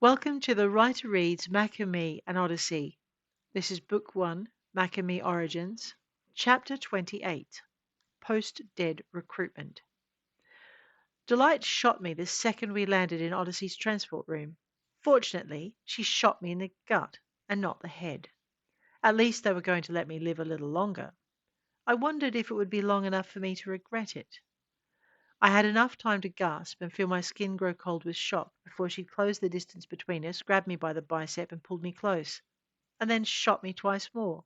Welcome to the Writer Reads Mack and Me and Odyssey. This is Book 1, Mack and Me Origins, Chapter 28, Post-Dead Recruitment. Delight shot me the second we landed in Odyssey's transport room. Fortunately, she shot me in the gut and not the head. At least they were going to let me live a little longer. I wondered if it would be long enough for me to regret it. I had enough time to gasp and feel my skin grow cold with shock before she closed the distance between us, grabbed me by the bicep and pulled me close, and then shot me twice more.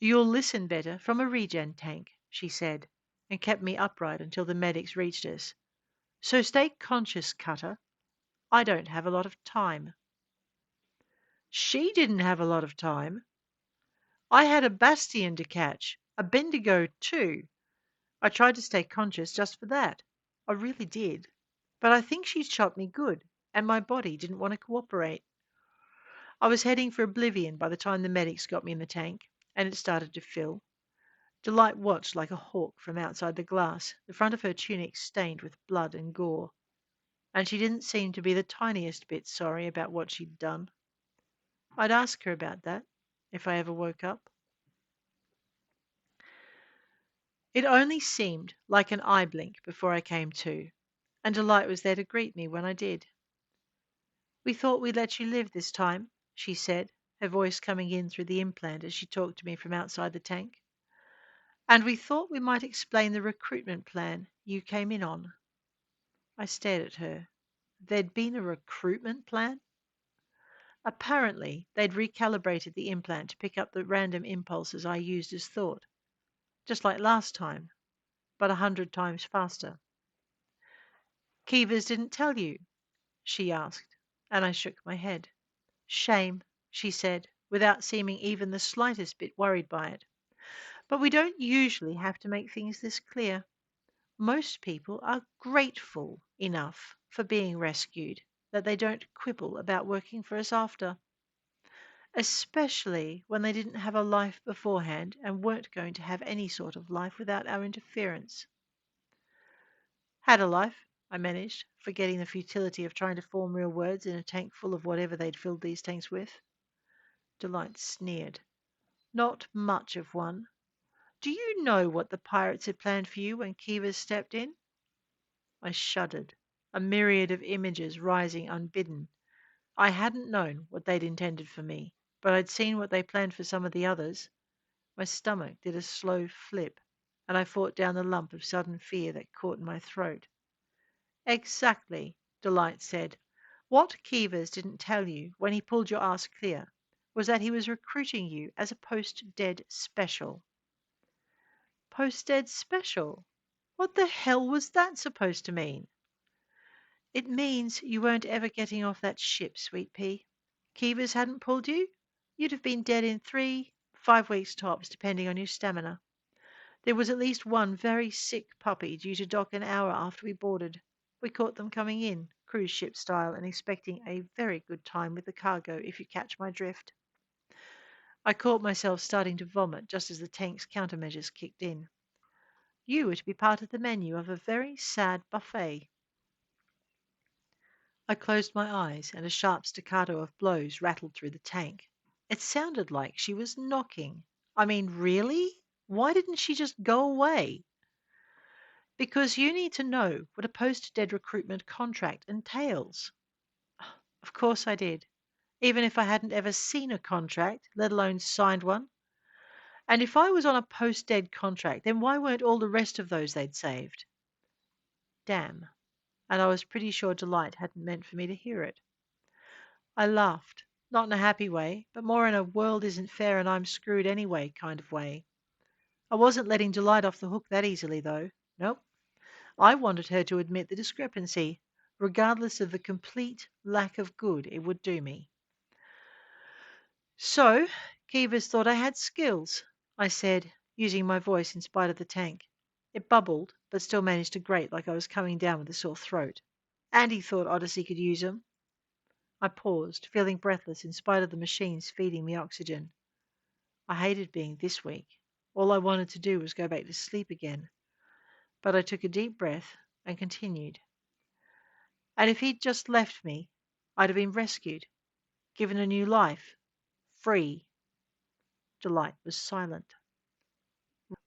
"You'll listen better from a regen tank," she said, and kept me upright until the medics reached us. "So stay conscious, Cutter. I don't have a lot of time." She didn't have a lot of time. I had a bastion to catch, a Bendigo too. I tried to stay conscious just for that. I really did. But I think she shot me good, and my body didn't want to cooperate. I was heading for oblivion by the time the medics got me in the tank, and it started to fill. Delight watched like a hawk from outside the glass, the front of her tunic stained with blood and gore, and she didn't seem to be the tiniest bit sorry about what she'd done. I'd ask her about that, if I ever woke up. It only seemed like an eye blink before I came to, and Delight was there to greet me when I did. "We thought we'd let you live this time," she said, her voice coming in through the implant as she talked to me from outside the tank. "And we thought we might explain the recruitment plan you came in on." I stared at her. There'd been a recruitment plan? Apparently, they'd recalibrated the implant to pick up the random impulses I used as thought, just like last time, but 100 times faster. "Kivas didn't tell you?" she asked, and I shook my head. "Shame," she said, without seeming even the slightest bit worried by it. "But we don't usually have to make things this clear. Most people are grateful enough for being rescued that they don't quibble about working for us after, especially when they didn't have a life beforehand and weren't going to have any sort of life without our interference." "Had a life," I managed, forgetting the futility of trying to form real words in a tank full of whatever they'd filled these tanks with. Delight sneered. "Not much of one. Do you know what the pirates had planned for you when Kivas stepped in?" I shuddered, a myriad of images rising unbidden. I hadn't known what they'd intended for me, but I'd seen what they planned for some of the others. My stomach did a slow flip, and I fought down the lump of sudden fear that caught in my throat. "Exactly," Delight said. "What Kivas didn't tell you when he pulled your ass clear was that he was recruiting you as a post-dead special." "Post-dead special? What the hell was that supposed to mean?" "It means you weren't ever getting off that ship, Sweet Pea. Kivas hadn't pulled you, you'd have been dead in 3, 5 weeks tops, depending on your stamina. There was at least one very sick puppy due to dock an hour after we boarded. We caught them coming in, cruise ship style, and expecting a very good time with the cargo, if you catch my drift." I caught myself starting to vomit just as the tank's countermeasures kicked in. "You were to be part of the menu of a very sad buffet." I closed my eyes, and a sharp staccato of blows rattled through the tank. It sounded like she was knocking. I mean, really? Why didn't she just go away? "Because you need to know what a post-dead recruitment contract entails." Of course I did, even if I hadn't ever seen a contract, let alone signed one. And if I was on a post-dead contract, then why weren't all the rest of those they'd saved? Damn. And I was pretty sure Delight hadn't meant for me to hear it. I laughed, not in a happy way, but more in a world isn't fair and I'm screwed anyway kind of way. I wasn't letting Delight off the hook that easily, though. Nope. I wanted her to admit the discrepancy, regardless of the complete lack of good it would do me. "So, Kivas thought I had skills," I said, using my voice in spite of the tank. It bubbled, but still managed to grate like I was coming down with a sore throat. "And he thought Odyssey could use 'em." I paused, feeling breathless in spite of the machines feeding me oxygen. I hated being this weak. All I wanted to do was go back to sleep again. But I took a deep breath and continued. "And if he'd just left me, I'd have been rescued, given a new life, free. Delight was silent.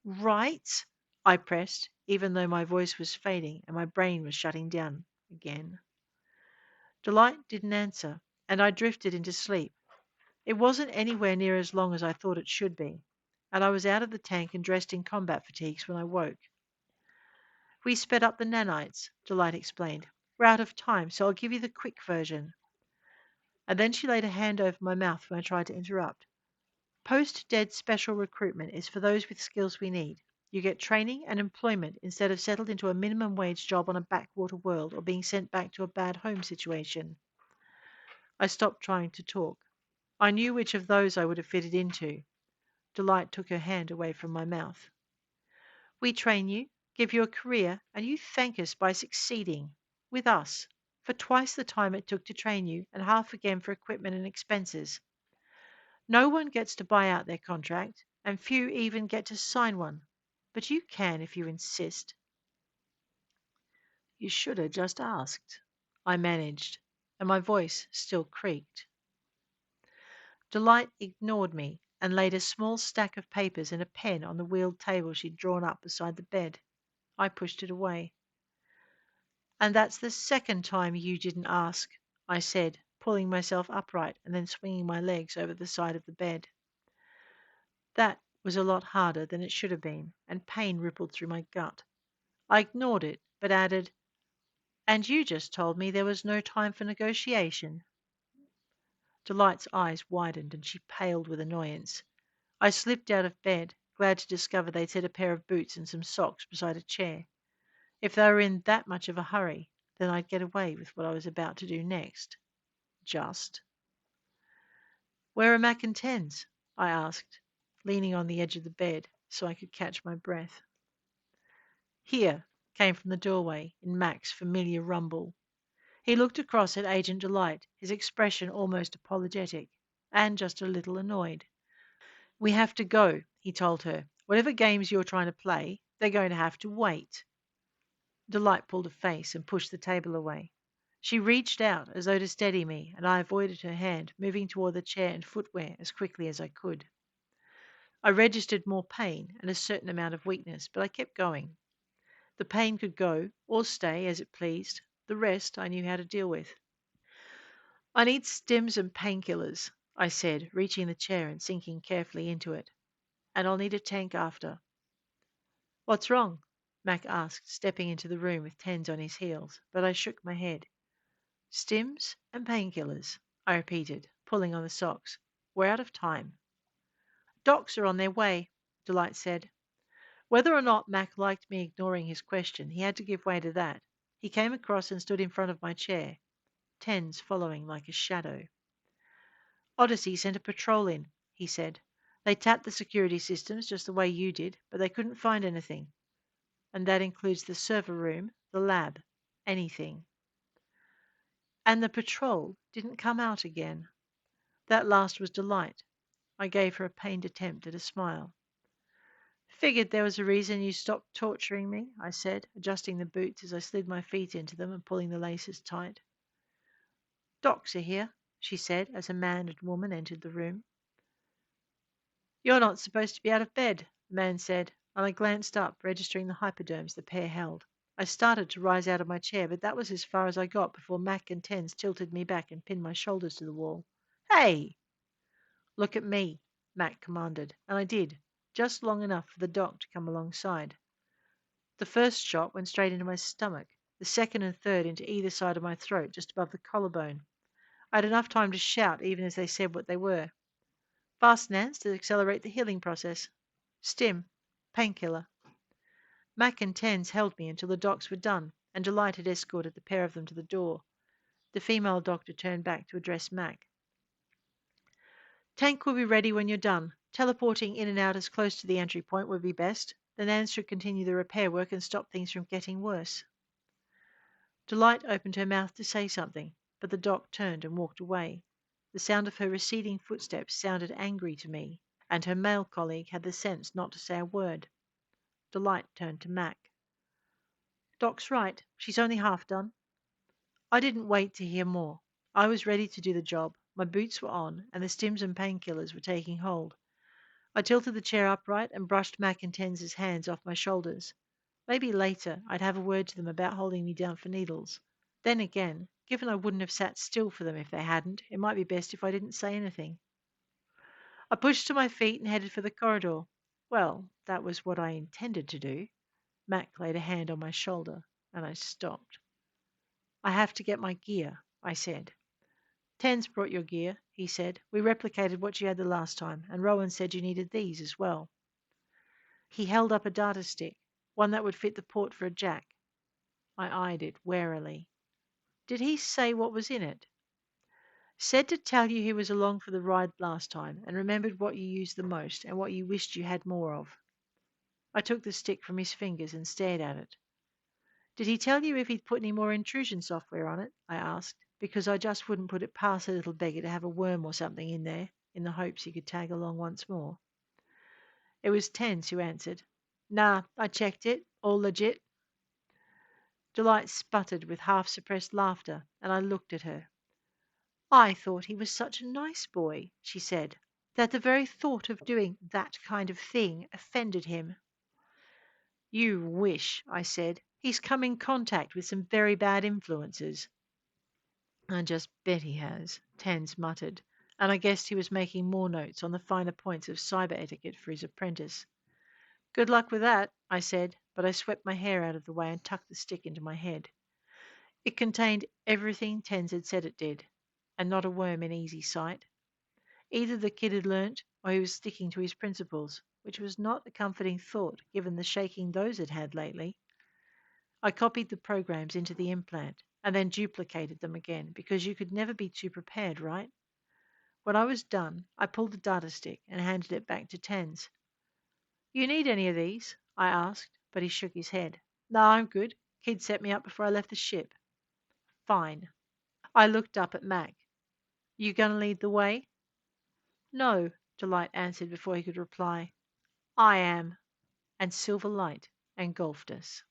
Right? I pressed, even though my voice was fading and my brain was shutting down again. Delight didn't answer, and I drifted into sleep. It wasn't anywhere near as long as I thought it should be, and I was out of the tank and dressed in combat fatigues when I woke. We sped up the nanites, Delight explained. We're out of time, so I'll give you the quick version. And then she laid a hand over my mouth when I tried to interrupt. Post-dead special recruitment is for those with skills we need. You get training and employment instead of settled into a minimum wage job on a backwater world or being sent back to a bad home situation. I stopped trying to talk. I knew which of those I would have fitted into. Delight took her hand away from my mouth. We train you, give you a career, and you thank us by succeeding with us for twice the time it took to train you and half again for equipment and expenses. No one gets to buy out their contract, and few even get to sign one. But you can if you insist. You should have just asked. I managed, and my voice still creaked. Delight ignored me and laid a small stack of papers and a pen on the wheeled table she'd drawn up beside the bed. I pushed it away. And that's the second time you didn't ask, I said, pulling myself upright and then swinging my legs over the side of the bed. That was a lot harder than it should have been, and pain rippled through my gut. I ignored it, but added, "And you just told me there was no time for negotiation." Delight's eyes widened and she paled with annoyance. I slipped out of bed, glad to discover they'd set a pair of boots and some socks beside a chair. If they were in that much of a hurry, then I'd get away with what I was about to do next. Just. "Where are Mack and Tens?" I asked, leaning on the edge of the bed so I could catch my breath. "Here," came from the doorway in Mack's familiar rumble. He looked across at Agent Delight, his expression almost apologetic, and just a little annoyed. "We have to go," he told her. "Whatever games you're trying to play, they're going to have to wait." Delight pulled a face and pushed the table away. She reached out as though to steady me, and I avoided her hand, moving toward the chair and footwear as quickly as I could. I registered more pain and a certain amount of weakness, but I kept going. The pain could go or stay as it pleased. The rest I knew how to deal with. "I need stims and painkillers," I said, reaching the chair and sinking carefully into it. "And I'll need a tank after." "What's wrong?" Mac asked, stepping into the room with Tens on his heels, but I shook my head. "Stims and painkillers," I repeated, pulling on the socks. "We're out of time." "Docs are on their way," Delight said. Whether or not Mac liked me ignoring his question, he had to give way to that. He came across and stood in front of my chair, Tens following like a shadow. "Odyssey sent a patrol in," he said. "They tapped the security systems just the way you did, but they couldn't find anything. And that includes the server room, the lab, anything. And the patrol didn't come out again." That last was Delight. I gave her a pained attempt at a smile. "Figured there was a reason you stopped torturing me," I said, adjusting the boots as I slid my feet into them and pulling the laces tight. "Docs are here," she said as a man and woman entered the room. "You're not supposed to be out of bed," the man said, and I glanced up, registering the hypoderms the pair held. I started to rise out of my chair, but that was as far as I got before Mac and Tens tilted me back and pinned my shoulders to the wall. "Hey!" "Look at me," Mac commanded, and I did, just long enough for the doc to come alongside. The first shot went straight into my stomach, the second and third into either side of my throat, just above the collarbone. I had enough time to shout even as they said what they were. "Fast, Nance, to accelerate the healing process. Stim. Painkiller." Mac and Tens held me until the docs were done, and Delight had escorted the pair of them to the door. The female doctor turned back to address Mac. "Tank will be ready when you're done. Teleporting in and out as close to the entry point would be best. The Nans should continue the repair work and stop things from getting worse." Delight opened her mouth to say something, but the doc turned and walked away. The sound of her receding footsteps sounded angry to me, and her male colleague had the sense not to say a word. Delight turned to Mac. "Doc's right. She's only half done." I didn't wait to hear more. I was ready to do the job. My boots were on, and the stims and painkillers were taking hold. I tilted the chair upright and brushed Mack and Tenz's hands off my shoulders. Maybe later I'd have a word to them about holding me down for needles. Then again, given I wouldn't have sat still for them if they hadn't, it might be best if I didn't say anything. I pushed to my feet and headed for the corridor. Well, that was what I intended to do. Mac laid a hand on my shoulder, and I stopped. I have to get my gear, I said. Ten's brought your gear, he said. We replicated what you had the last time, and Rowan said you needed these as well. He held up a data stick, one that would fit the port for a jack. I eyed it warily. Did he say what was in it? Said to tell you he was along for the ride last time and remembered what you used the most and what you wished you had more of. I took the stick from his fingers and stared at it. Did he tell you if he'd put any more intrusion software on it? I asked, because I just wouldn't put it past the little beggar to have a worm or something in there, in the hopes he could tag along once more. It was Tens who answered. Nah, I checked it. All legit. Delight sputtered with half-suppressed laughter, and I looked at her. I thought he was such a nice boy, she said, that the very thought of doing that kind of thing offended him. You wish, I said. He's come in contact with some very bad influences. I just bet he has, Tans muttered, and I guessed he was making more notes on the finer points of cyber etiquette for his apprentice. Good luck with that, I said, but I swept my hair out of the way and tucked the stick into my head. It contained everything Tens had said it did, and not a worm in easy sight. Either the kid had learnt, or he was sticking to his principles, which was not a comforting thought given the shaking those had had lately. I copied the programs into the implant and then duplicated them again because you could never be too prepared, right? When I was done, I pulled the data stick and handed it back to Tens. You need any of these? I asked, but he shook his head. No, I'm good. Kid set me up before I left the ship. Fine. I looked up at Mac. You gonna lead the way? No, Delight answered before he could reply. I am. And silver light engulfed us.